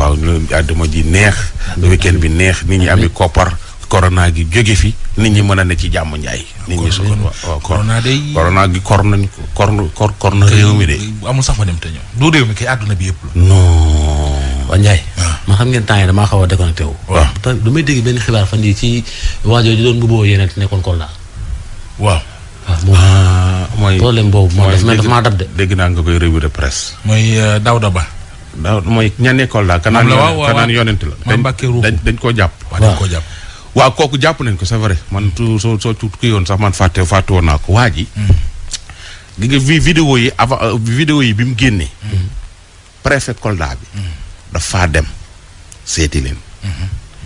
waaw àdduma ji neex. weekend bi neex nit ñi ami koppar. corona gi jóge fi nit ñi mën a ne ci jàmm njaay. nit ñi su waaw corona gi kor nañ ko kor na réew mi de. amul sax ma dem te ñëw du réew mi kay àdduna bi yëpp la. non. waa Ndiaye. man xam ngeen temps yi damaa xaw a déconnecté wu. waaw te du may dégg benn xibaar fan yii ci waajoo di doon mbubboo yeneen nekkoon Kolda. waaw. mooy problème boobu moom dafa maa dab de. dégg naa nga koy revue de presse. mooy Daouda Ba. mooy ña nekkoon Kolda. kanaan yonent la. dañ koo jàpp. dañ koo jàpp. waaw kooku jàpp nañ ko c'est vrai man soo tuut ki yoon sax man fàtte woon naa ko waa ji. di nga vidéo yi avant vidéo yi bi mu génnee. préfet Kolda bi. dafa dem seeti leen.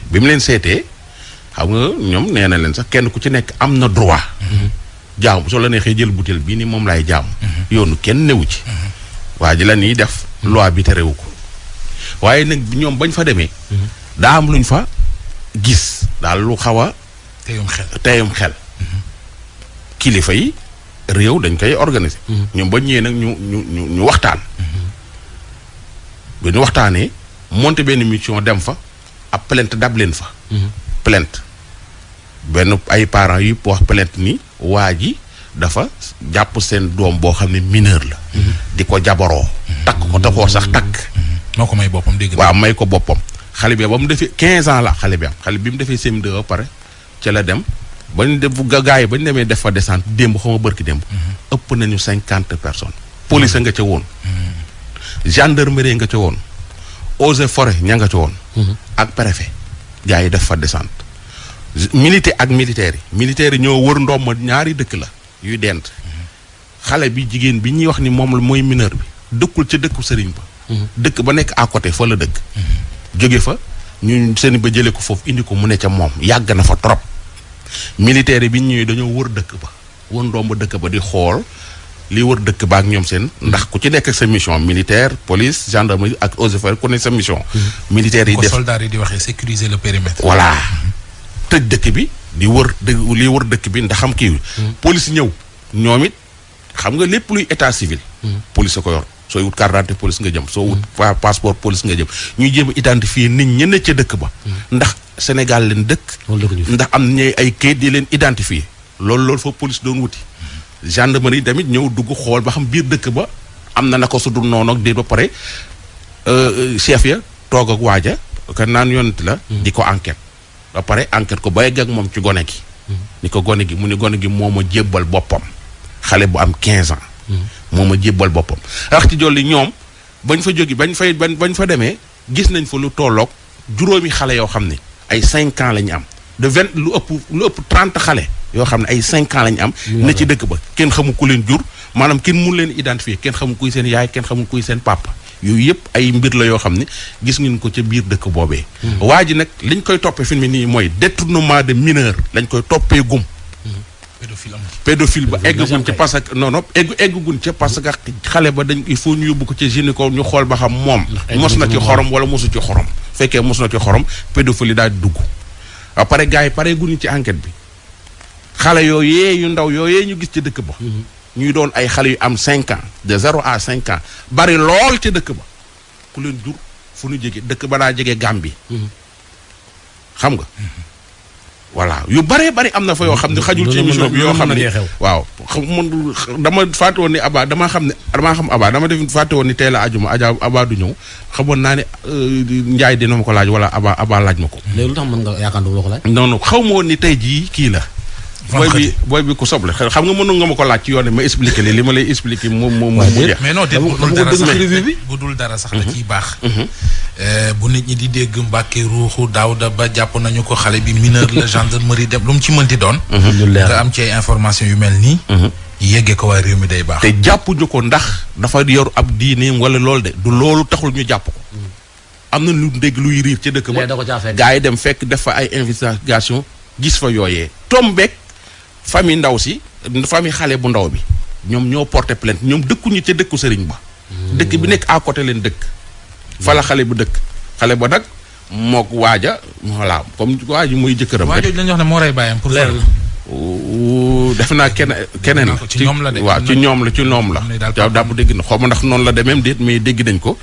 bi mu leen seetee xam nga ñoom nee na leen sax kenn ku ci nekk am na droit. jaamu soo la neexee jël butéel bii ni moom laay jaamu. yoonu kenn newu ci. waa ji la nii def. loi bi terewu ko. waaye nag ñoom bañ fa demee. daa am luñ fa gis daal lu xaw a. teyum xel. kilifa yi réew dañ koy organiser. ñoom ba ñëwee nag ñu waxtaan. bi ñu waxtaanee monté benn mission dem fa ab plainte dab leen fa. plainte benn ay parents yu wax plainte ni waa ji dafa jàpp seen doom boo xam ne mineur la. di ko jabaroo. takk ko te koo sax takk. moo ko may boppam dégg waaw may ko boppam. xale bi ba mu defee 15 ans la xale bi am xale bi mu defee CM2 ba pare ca la dem bañ def gaa yi bañ demee def fa descente démb xaw ma bërki démb. ëpp nañu 50 personnes. police nga ca woon. gendarmerie nga ca woon. eaux et forêt ña nga ca woon. ak préfet. gaa yi def fa descente. militaire ak militaires yi. militaires yi ñoo wër ndomba ñaari dëkk la. yuy dent. xale bi jigéen bi ñuy wax ni moom mooy mineur bi. dëkkul ca dëkku sëriñ ba. dëkk ba nekk à côté fa la dëkk. jóge fa ñu seen ba jëlee ko foofu indi ko mu ne ca moom yàgg na fa trop. militaires yi bi ñu ñëwee dañoo wër dëkk ba. wër ndomba dëkk ba di xool. li wër dëkk ba ak ñoom seen. ndax ku ci nekk ak sa mission militaire police gendarmerie ak eaux et forêts ku ne sa mission. militaire yi def ko soldats yi di waxee sécuriser le périmètre. voilà tëj dëkk bi di wër li wër dëkk bi ndax xam kii. police ñëw ñoom it xam nga lépp luy état civil. police a ko yor sooy wut carte d'identité police nga jëm. soo wut passeport police nga jëm ñuy jéem a identifier nit ñi ne ca dëkk ba. ndax Sénégal leen dëkk. ndax am nañu ay kayit di leen identifier. loolu fa police doon wuti. gendarmerie tamit ñëw dugg xool ba xam biir dëkk ba am na ko su dul noonu ak déet ba pare chef ya toog ak waaja kan naan yonent la. di ko enquête. ba pare enquête ko ba yegg ak moom ci gone gi. ni ko gone gi mu ni gone gi moo ma jébbal boppam. xale bu am 15 ans. moo ma jébbal boppam. rax ci jolli ñoom bañ fa jógi bañ fa demee gis nañ fa lu tolloog juróomi xale yoo xam ne ay 5 ans la ñu am. de 20 lu ëpp 30 xale. yoo xam ne ay 5 ans lañu am. ne ci dëkk ba kenn xamul ku leen jur maanaam kenn mun leen identifier kenn xamul kuy seen yaay kenn xamul kuy seen papa. yooyu yëpp ay mbir la yoo xam ne gis ngeen ko ca biir dëkk boobee. waa ji nag liñ koy toppee fi mu nii mooy détournement de mineur lañ koy toppee gum. pédophile ba egguñ ca parce que non egguñ ca parce que xale ba dañ il faut ñu yóbbu ko ca gynéco ñu xool ba xam moom. mos na ci xorom wala mosu ci xorom. fekkee mos na ci xorom pédophilie daal di dugg. ba pare gars yi pare guñu ci enquête bi. xale yooyee yu ndaw yooyee ñu gis ci dëkk ba. ñuy doon ay xale yu am 5 ans de 0 à 5 ans bari lool ci dëkk ba ku leen jur fu ñu jege dëkk ba daa jege Gambie. xam nga. voilà yu baree bari am na fa yoo xam ne xajul ci émission bi yoo xam ne waaw dama fàtte woon ni Aba damaa xam Aba dama def fàtte woon ni tey la ajuma Aba du ñëw xamoon naa ne Njaay dina ma ko laaj wala Aba laaj ma ko. léegi lu tax mën nga yaakaar ne ko laaj. non xaw ma woon ni tey jii kii la. booy bi ku soble xam nga mënu nga ma ko laaj ci yoon ma expliqué li ma lay expliqué mu jeex. mais non bu dul dara sax la ciy baax. bu nit ñi di dégg Mbàkke ruuxu Daouda Ba jàpp nañu ko xale bi mineur la gendarmerie dem lu mu ci mënti doon. nga am ci ay information yu mel nii. yeggee ko waa réew mi day baax. te jàppuñu ko ndax dafa yor ab diineem wala loolu de du loolu taxul ñu jàpp ko. am na lu dégg luy riir ca dëkk ba. gaa yi dem fekk def fa ay investigation gis fa yooyee. tombeek famille ndaw si famille xale bu ndaw bi ñoom ñoo porté plainte ñoom dëkkuñu ca dëkku sëriñ ba. dëkk bi nekk à côté leen dëkk. fa la xale bu dëkk xale ba nag mook waaja voilà comme waaji muy jëkkëram. waajo lañu wax ne moo rey bàyyam pour leer def naa keneen ci ñoom la de waaw ci ñoom la. daa bu dégg na xaw ma ndax noonu la demeem déet mais dégg nañ ko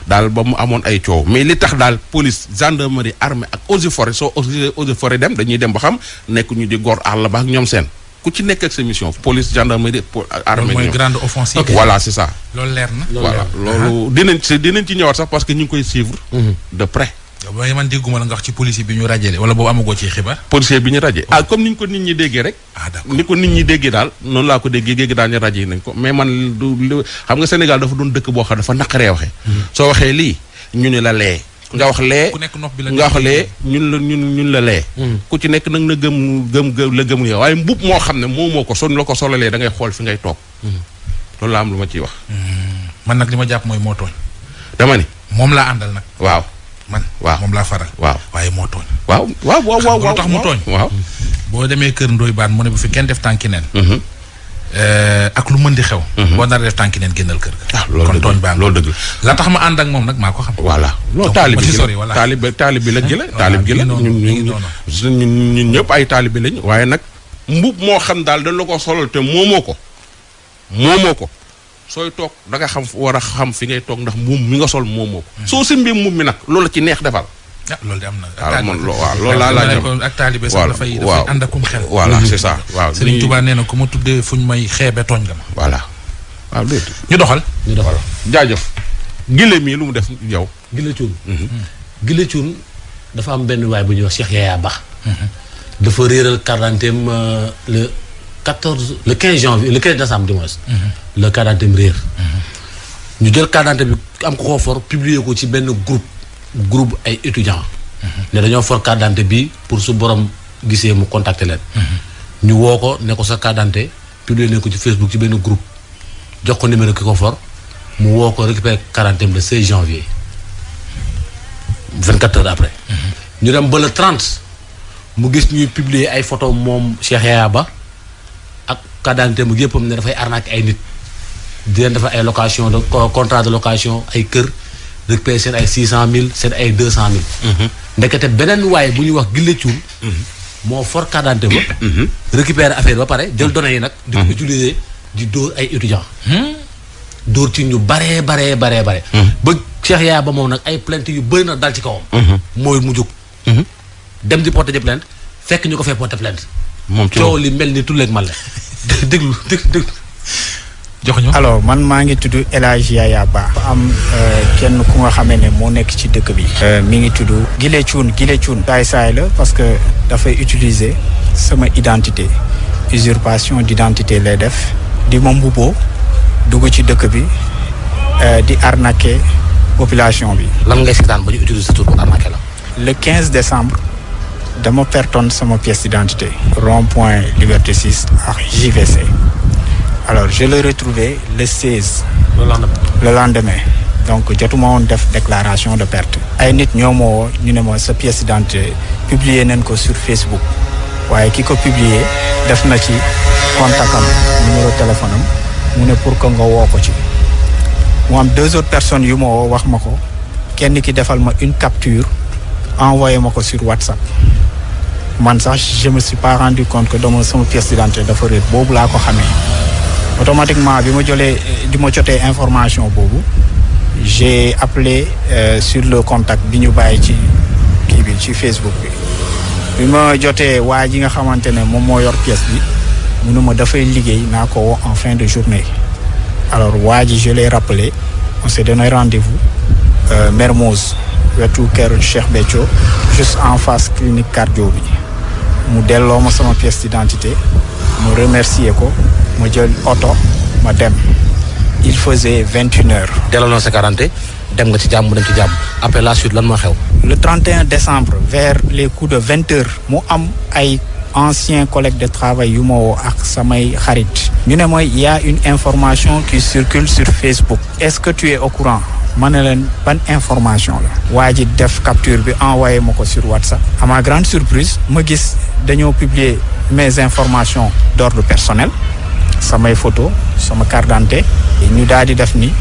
daal ba mu amoon ay coow mais li tax daal police gendarmerie armée ak eaux et forêt soo eaux et forêt dem dañuy dem ba xam nekk ñu di gor àll ba ak ñoom seen ku ci nekk ak sa mission police gendarmerie armée mooy grande offensive. voilà c'est ça. loolu leer na. voilà loolu dinañ ci ñëwaat sax parce que ñu ngi koy suivre. de près. waaye man dégguma la nga wax ci policier bi ñu rajee wala boobu amagoo ci xibaar. policier bi ñu rajee comme ni ñu ko nit ñi déggee rek. d'accord ni ko nit ñi déggee daal noonu laa ko déggee daal ñu rajee nañ ko mais man xam nga Sénégal dafa doon dëkk boo xam dafa naqaree waxee. soo waxee lii ñu ne la lee. nga wax lee ku nekk nopp bi la nga wax lee ñun la lee. ku ci nekk nag na gëm la gëm yow waaye mbub moo xam ne moo ko son la ko solalee da ngay xool fi ngay toog. loolu laa am lu ma ciy wax. man nag li ma jàpp mooy moo tooñ. dama ni moom laa àndal nag. waaw. waaw moom laa faral. waaw waaye moo tooñ. waaw lu tax mu tooñ. waaw. boo demee kër Ndoye Bane mu ne bu fi kenn def tànki neen. ak lu mën di xew. boo nar def tànki neen génnal kër ga. kon tooñ baa loolu dëgg la tax ma ànd ak moom nag maa ko xam. voilà loolu taalib bi la jële taalib gi la ñun ñëpp ay taalib bi lañ waaye nag mbub moo xam daal dañ la ko solal te moomoo ko sooy toog da nga war a xam fi ngay toog ndax mbuum mi nga sol moomoo ko soo simbee mbuum mi nag loolu la ci neex defal loolu de am na. waaw loolu laa laaj ak taalibe sax dafay ànd akum xel. voilà c'est ça waaw. Serigne Touba nee na ku ma tuddee fuñ may xeebe tooñ nga ma. voilà waaw léegi. ñu doxal. jaajëf. Gile mii lu mu def yow. Gile Cuun. Gile Cuun dafa am benn waay bu ñuy wax Cheikh Yaya Ba. dafa réeral carte d'identité le 15 janvier le 15 décembre du moins. le carte d'identité réer. ñu jël carte d'identité bi am ko koo for publier ko ci benn groupe ay étudiants. ne dañoo for carte d'identité bi pour su borom gisee mu contacter leen. ñu woo ko ne ko sa carte d'identité publier nañ ko ci Facebook ci benn groupe jox ko numéro ki ko for mu woo ko récupérer carte d'identité le 16 janvier 24 heures après. ñu dem ba le 30 mu gis ñuy publier ay photo moom Cheikh Yaya Ba ak carte d'identité mu yëppam ne dafay arnaquer ay nit di leen defar ay location de contrat de location ay kër. récupérer seen ay 600 000 seen ay 200 000. ndekete beneen waaye bu ñuy wax Gile Cuun. moo for carte d'identité ba. récupérer affaire ba pare jël données yi nag. di ko utiliser di dóor ay étudiants. dóor ci ñu baree. ba Cheikh Yaya Ba moom nag ay plainte yu bëri na dal ci kawam. mooy mu jóg. dem di porter plainte fekk ñu ko fee porter plainte. moom coow li mel ni tulleeg male. déglu. jox ñu. alors man maa ngi tudd El Hadj Yaya Ba. am kenn ku nga xamee ne moo nekk ci dëkk bi. mi ngi tudd Gile Cuun. saay la parce que dafay utiliser sama identité usurpation d'identité lay def di ma mbubboo dugg ci dëkk bi di arnaquer population bi. lan ngay seetaan ba ñu utiliser tur pour arnaquer la. le 15 décembre dama pertoon sama pièce d'identité. rond-point Liberté 6 ak JVC. alors je l'ai retrouvé le 16. le lendemain. donc jotuma woon def déclaration de perte. ay nit ñoo ma woo ñu ne ma sa pièce d'identité publier nañ ko sur Facebook. waaye ki ko publier def na ci contact am numéro téléphone am mu ne pour que nga woo ko ci. mu am 2 autres personnes yu ma woo wax ma ko kenn ki defal ma une capture envoyé ma ko sur WhatsApp. man sax je me suis pas rendu compte que sama pièce d'identité dafa réer boobu laa ko xamee. automatiquement bi ma jotee information boobu j'ai appelé sur le contact bi ñu bàyyi ci kii bi ci Facebook bi ma jotee waa ji nga xamante ne moom moo yor pièce bi mu ne ma dafay liggéey naa ko woo en fin de journée. alors waa ji je l'ai rappelé on s'est donné rendez-vous Mermoz wetu kër Cheikh Béthio juste en face clinique cardio bi mu delloo ma sama pièce d'identité mu remercier ko ma jël oto ma dem il faisait 21 heures. delloo na sa quarante dem nga ci jàmm dem ci jàmm après la suite lan moo xew. le 31 décembre vers les coups de 20 heures mu am ay anciens collègues de travail yu ma woo ak samay xarit. ñu ne mooy il y a une information qui circule sur Facebook. est-ce que tu es au courant. ma ne leen ban information la. waa ji def capture bi envoyé ma ko sur WhatsApp. à ma grande surprise ma gis dañoo publier mes informations d'ordre personnel. samay photo sama carte d'identité ñu daal di def ni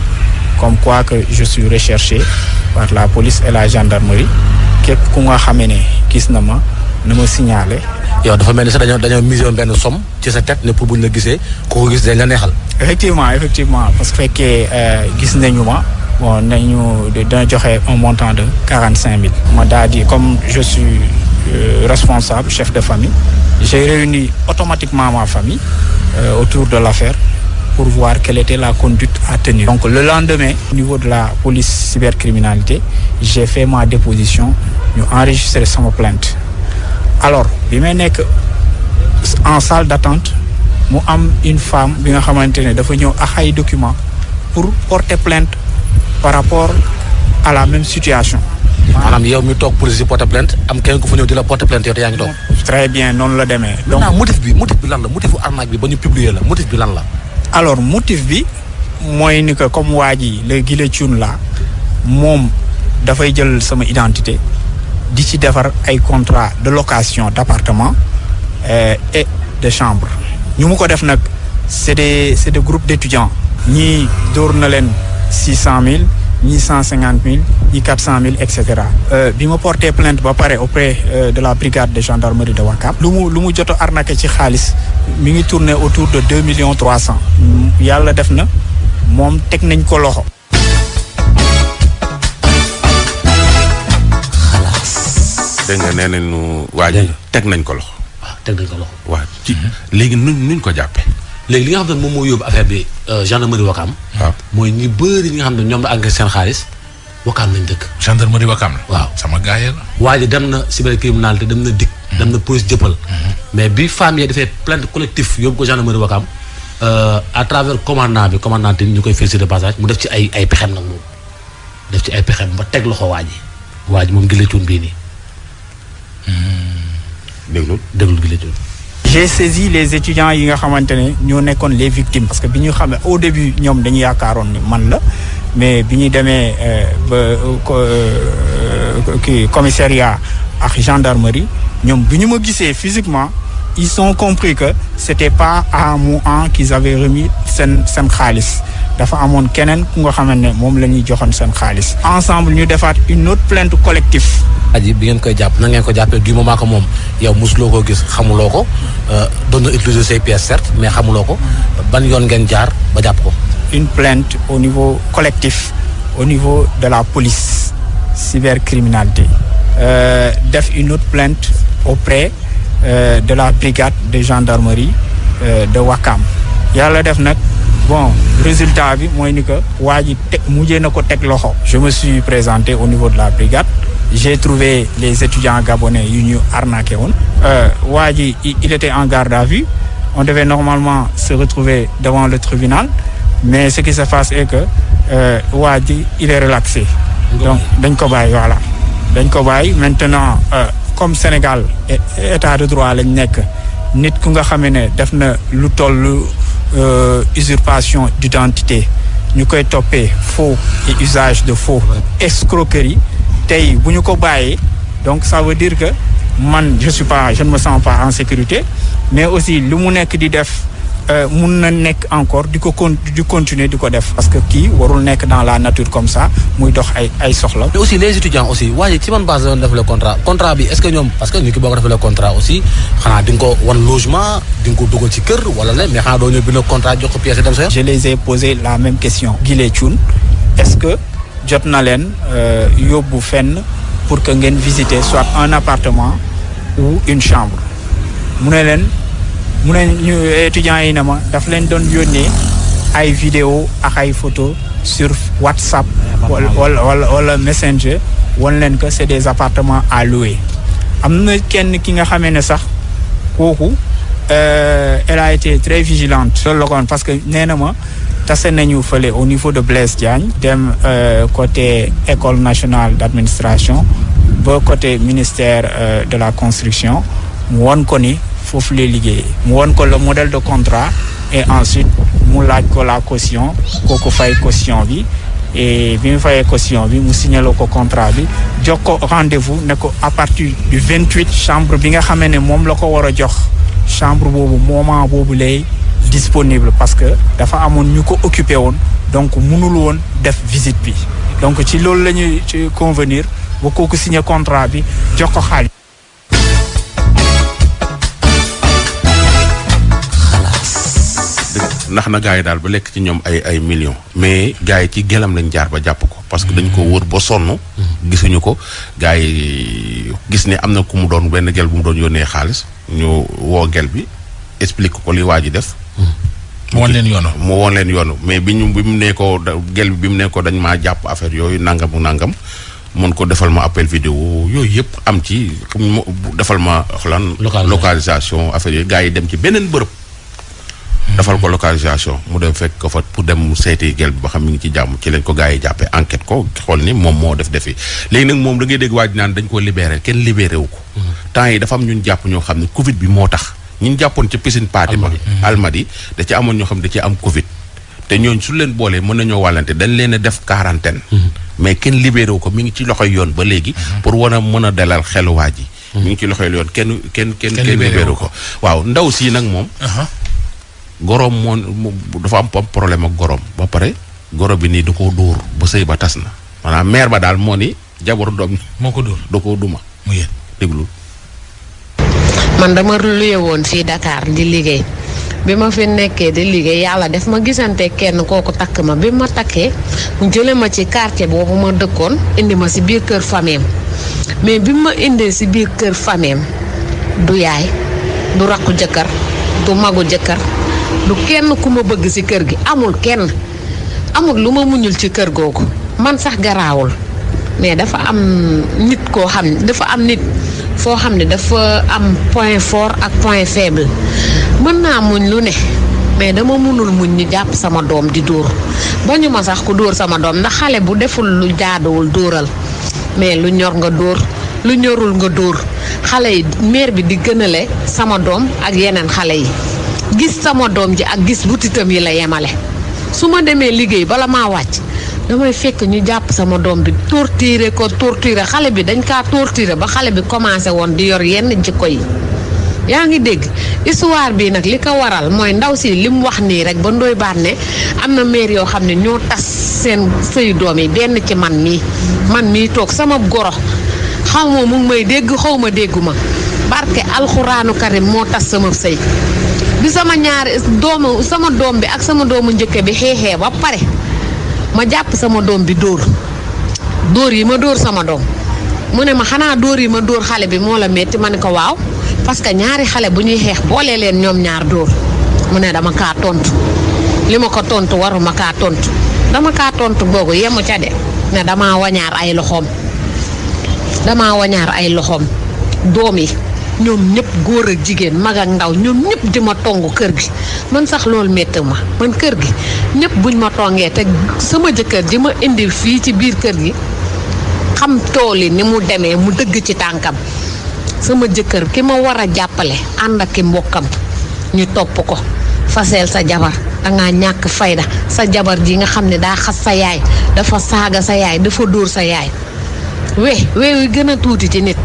comme quoi que je suis recherché par la police et la gendarmerie képp ku nga xamee ne gis na ma signaler. yow dafa mel ni sax dañoo misé woon benn somme ci sa tête ne pour buñ la gisee ku ko gis dañ la neexal. effectivement parce que fekkee gis nañu ma bon nañu dina joxe un montant de 45 000. ma daal di comme je suis responsable chef de famille j'ai réuni automatiquement ma famille autour de l'affaire pour voir quelle était la conduite à tenir. Donc le lendemain au niveau de la police cybercriminalité j'ai fait ma déposition ñu enregistré sama plainte. Alors bi may nekk en salle d'attente mu am une femme bi nga xamante ne dafa ñëw ak ay documents pour porter plainte par rapport à la même situation. maanaam yow mi toog police porter plainte am kenn ku fa ñëw di la porter plainte yow te yaa ngi toog. très bien noonu la demee. donc motif bi lan la motifu arnaque bi ba ñu publier la motif bi lan la. alors motif bi mooy ni que comme waa ji le Guilé Thioune la moom dafay jël sama identité di ci defar ay contrat de location d'appartement et de chambre. ñu mu ko def nag c'est des groupes d'étudiants. ñii dóor na leen 600 000 ñii 150 000 ñii 400 000 et cetera. bi ma porté plainte ba pare auprès de la brigade de gendarmerie de Ouakam. lu mu jot a arnaqué ci xaalis mi ngi tourné autour de 2 300 000. yàlla def na moom teg nañ ko loxo. dégg nga nee nañu waa ji teg nañ ko loxo. waaw teg nañ ko loxo. waaw ci léegi nuñ ko jàppee. léegi li nga xam ne moom moo yóbbu affaire bi gendarmerie Ouakam. waaw mooy ñi bëri ñi nga xam ne ñoom la enquête seen xaalis Ouakam lañ dëkk. gendarmerie Ouakam la. waaw sama gars yi la. waa ji dem na cybercriminalité dem na DIC. dem na police jëppal. mais bi famille yi dafay plainte collectif yóbbu ko gendarmerie Ouakam à travers commandant bi commandant ñu koy féliciter de passage mu def ci ay pexem nag moom def ci ay pexem ba teg loxo waa ji moom Guilé Thioune bii nii. déglu Guilé Thioune. j'ai saisi les étudiants yi nga xamante ne ñoo nekkoon les victimes. parce que bi ñu xamee au début ñoom dañu yaakaaroon ni man la mais bi ñu demee ba kii commissariat ak gendarmerie ñoom bi ñu ma gisee physiquement ils ont compris que c'était pas à moi qu'ils avaient remis seen xaalis dafa amoon keneen ku nga xamante ne moom la ñuy joxoon seen xaalis. ensemble ñu defaat une autre plainte collective. aji bi ngeen koy jàpp na ngeen ko jàppee du moment que moom yow mosuloo koo gis xamuloo ko doon na utiliser say pièces certes mais xamuloo ko ban yoon ngeen jaar ba jàpp ko. une plainte au niveau collectif au niveau de la police cybercriminalité def une autre plainte auprès de la brigade de gendarmerie de Ouakam. yàlla def nag bon résultat bi mooy ni que waa ji teg mujjee na ko teg loxo. je me suis présenté au niveau de la brigade. j'ai trouvé les étudiants gabonais yu ñu arnaqué woon. waa ji il était en garde à vue. on devait normalement se retrouver devant le tribunal. mais ce qui se passe est que waa ji il est relaxé. donc dañ ko bàyyi voilà. dañ ko bàyyi maintenant comme Sénégal état de droit lañ nekk nit ku nga xamee ne def na lu toll usurpation d'identité ñu koy toppee faux et usage de faux. escroquerie. tey bu ñu ko bàyyee donc ça veut dire que man je ne me sens pas en sécurité mais aussi lu mu nekk di def mun na nekk encore di continuer di ko def parce que kii warul nekk dans la nature comme ça muy dox ay soxla. mais aussi les étudiants aussi waaye ci man base la doon def le contrat bi est-ce que ñoom parce que nit ki boo ko defee le contrat aussi xanaa di nga ko wan logement di nga ko dugal ci kër wala la mais xanaa doo ñëw bind contrat jox ko pièce dem sa. je les ai posé la même question. Guilé Thioune est-ce que jot na leen yóbbu fenn pour que ngeen visiter soit un appartement ou une chambre mu ne ñu étudiants yi ne ma daf leen doon yónnee ay vidéo ak ay photo sur WhatsApp wala Messenger wan leen que c'est des appartements à louer. am na kenn ki nga xamee ne sax kooku elle a été très vigilante loolu la ko parce que nee na ma tase nañu fële au niveau de Blaise Diagne dem côté école nationale d'administration ba côté ministère de la construction mu won ko ni foofu lay liggéeyee mu won ko le modèle de contrat et ensuite mu laaj ko la caution kooku fay caution bi et bi mu fayee caution bi mu signalé ko contrat bi jox ko rendez-vous ne ko à partir du 28 chambre bi nga xamee ne moom la ko war a jox chambre boobu moment boobu lay disponible parce que dafa amoon ñu ko occupé woon donc mënul woon def visite bi donc ci loolu la ñuy ci convenir ba kooku signé contrat bi jox ko xaalis. dëgg nax na gars yi daal ba lekk ci ñoom ay millions. mais gars yi ci gelam lañ jaar ba jàpp ko. parce que dañ ko wër ba sonn. gisuñu ko gars yi gis ne am na ku mu doon benn gel bu mu doon yónnee xaalis ñu woo gel bi explique ko li waa ji def. mu woon leen yoonu. mais bi mu nee ko gel bi mu nee ko dañ maa jàpp affaire yooyu nangam. mun ko defal ma appel vidéo yooyu yëpp am ci defal ma localisation affaire yooyu gars yi dem ci beneen bërëb. defal ko localisation mu dem fekk ko fa pour dem mu seeti gel bi ba xam mi ngi ci jàmm ci leen ko gars yi jàppee enquête ko xool ni moom moo def defi léegi nag moom da ngay dégg waa ji naan dañ ko libéré kenn libéré wu ko. temps yi dafa am ñun jàpp ñoo xam ne Covid bi moo tax. ñun jàppoon ca piscine party ba Almadi da ci amoon ñoo xam ne da ci am Covid. te ñooñ su leen boolee mën nañoo wàllante dañ leen a def quarantaine mais kenn libéré wu ko mi ngi ci loxoy yoon ba léegi pour mën a dalal xelu waa ji mi ngi ci loxoy yoon kenn libéré ko waaw ndaw si nag moom goroom moo dafa am problème ak goroom ba pare goro bi nii da koo dóor ba sëy ba tas na maanaam mère ba daal moo ni jabaru doom moo ko dóor da koo duma mu yéen déglu man dama luye woon fii Dakar di liggéey bi ma fi nekkee di liggéey yàlla def ma gisante kenn kooku takk ma bi ma takkee mu jële ma ci quartier boobu ma dëkkoon indi ma si biir kër fameem mais bi ma indee si biir kër fameem du yaay du rakku jëkkër du magu jëkkër du kenn ku ma bëgg si kër gi amul kenn amul lu ma muñul ci kër googu man sax garaawul mais dafa am nit koo xam ne dafa am nit foo xam ne dafa am point fort ak point faible mën naa muñ lu ne mais dama mënul muñ ñu jàpp sama doom di dóor bañu ma sax ku dóor sama doom ndax xale bu deful lu jaaduwul dóoral mais lu ñor nga dóor lu ñorul nga dóor xale yi mère bi di gënale sama doom ak yeneen xale yi gis sama doom ji ak gis butitam yi la yemale su ma demee liggéey bala maa wàcc damay fekk ñu jàpp sama doom bi torturer xale bi dañ kaa torturer ba xale bi commencé woon di yor yenn jikko yi yaa ngi dégg histoire bi nag li ko waral mooy ndaw si li mu wax nii rek ba ndoy baat ne am na mère yoo xam ne ñoo tas seen sëyu doom yi benn ci man mii toog sama goro xaw ma mu ngi may dégg xaw ma dégguma barke alxuraanu karim moo tas sama sëy bi sama doom bi ak sama doomu njëkk bi xeexee ba pare ma jàpp sama doom bi dóor yi ma dóor sama doom mu ne ma xanaa dóor yi ma dóor xale bi moo la metti ma ne ko waaw parce que ñaari xale bu ñuy xeex boole leen ñoom ñaar dóor mu ne dama kaa tontu li ma ko tontu waruma kaa tontu dama kaa tontu googu yemu ca de ne damaa wañaar ay loxoom doom yi ñoom ñëpp góor ak jigéen mag ak ndaw ñoom ñëpp di ma tongu kër gi man sax loolu métti ma man kër gi ñëpp buñ ma tongee te sama jëkkër ji ma indi fii ci biir kër gi xam tool yi ni mu demee mu dëgg ci tànkam sama jëkkër ki ma war a jàppale ànd ak ki mbokkam ñu topp ko faseel sa jabar dangaa ñàkk fayda sa jabar ji nga xam ne daa xas sa yaay dafa saaga sa yaay dafa dóor sa yaay we gën a tuuti ci nit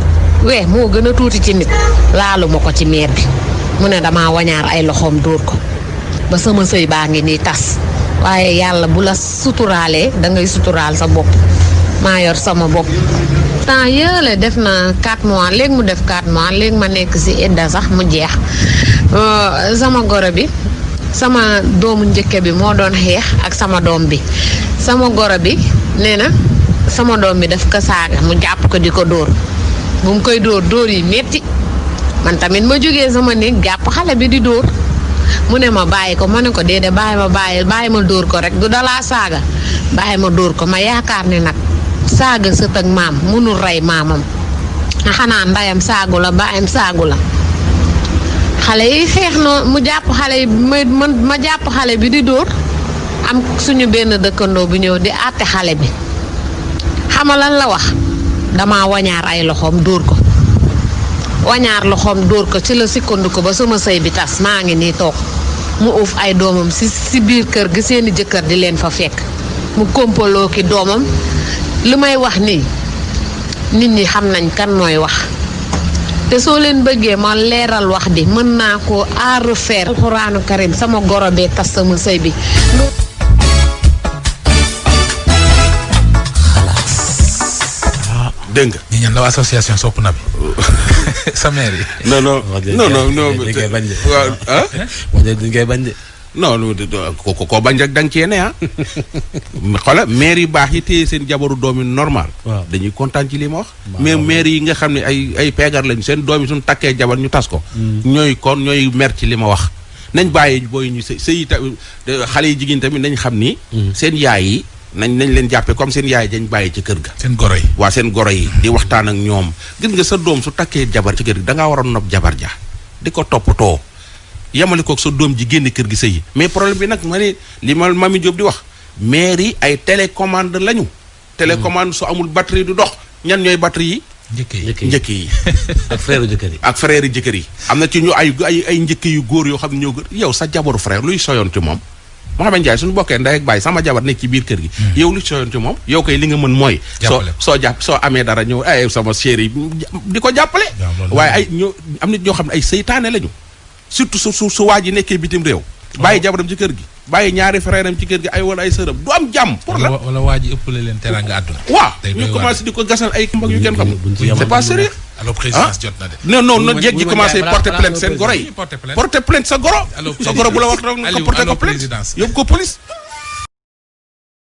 moo gën a tuuti ci nit laalu ma ko ci meer bi mu ne damaa wañaar ay loxoom dóor ko ba sama sëy baa ngi nii tas waaye yàlla bu la suturaalee da ngay suturaal sa bopp maa yor sama bopp temps yële def na 4 mois léegi mu def 4 mois léegi ma nekk si idda sax mu jeex sama goro bi sama doomu njëkke bi moo doon xeex ak sama doom bi sama goro bi nee na sama doom bi daf ko saaga mu jàpp ko di ko dóor bu mu koy dóor yi metti man tamit ma jógee sama néeg jàpp xale bi di dóor mu ne ma bàyyi ko ma ne ko déedéet bàyyi ma dóor ko rek du dalaa saaga bàyyi ma dóor ko ma yaakaar ne nag saaga sët ak maam mënul rey maamam xanaa ndayam saagu la baayam saagu la xale yi xeex noonu mu jàpp xale yi ma jàpp xale bi di dóor am suñu benn dëkkandoo bu ñëw di àtte xale bi xama lan la wax dama wañaar ay loxoom dóor ko wañaar loxoom dóor ko ci la sikkandiku ba sama sëy bi tas maa ngi nii toog mu uuf ay doomam si biir kër gi seeni jëkkër di leen fa fekk mu kompaloo ki doomam li may wax nii nit ñi xam nañ kan mooy wax te soo leen bëggee ma leeral wax bi mën naa ko à refaire alxuraanu karim sama goro bee tas sama sëy bi dégg nga. ñu ñaan la association sopp na bi. sa mère yi. non. dañ koy bañ de. waaw ah. dañ koy bañ de. non ko bañ rek da nga cee ne ah. xoolal maire yu baax yi téye seen jabaru doom yi normal. dañuy kontaan ci li ma wax. mais maire yi nga xam ne ay peegar lañu seen doom yi suñu takkee jabar ñu tas ko. ñooy mer ci li ma wax. nañ bàyyi booy ñu sëy xale yi jigéen tamit nañ xam ni. seen yaay yi nañ leen jàppee comme seen yaay dañ bàyyi ci kër ga. seen goro yi. waa seen goro yi di waxtaan ak ñoom gis nga sa doom su takkee jabar ci kër gi da ngaa war a nopp jabar ja di ko toppatoo yamale koog sa doom ji génn kër gi sëyi mais problème bi nag ma ne li ma Mami Diop di wax maire yi ay télécommande lañu. télécommande su amul batterie du dox ñan ñooy batterie yi. njëkk yi ak frère jëkkër yi. ak frère jëkkër yi. am na ci ñu ay njëkk yu góor yoo xam ne ñoo gën yow sa jabaru frère luy soyoon ci moom. Mouhamed Ndiaye suñu bokkee ndey ak baay sama jabar nekk ci biir kër gi. yow luy soyoon ci moom yow koy li nga mën mooy. soo amee dara ñëw ay sama chéri di ko jàppale. waaye am nit ñoo xam ne ay seytaane lañu. surtout su waa ji nekkee bitim réew. bàyyi jabaram ci kër gi. bàyyi ñaari frère am ci kër gi ay wala ay sërëm du am jàmm. pour la wala waa ji ëppale leen teraanga àdduna. waaw ñu commencé di ko gasal ay mbag yu kenn xam. c'est pas sérieux. alors présidence jot na de. non jeeg ji commencé porter plainte seen goro yi. porter plainte sa goro. sa goro bu la wax rek nga porter ko plainte yóbbu ko police.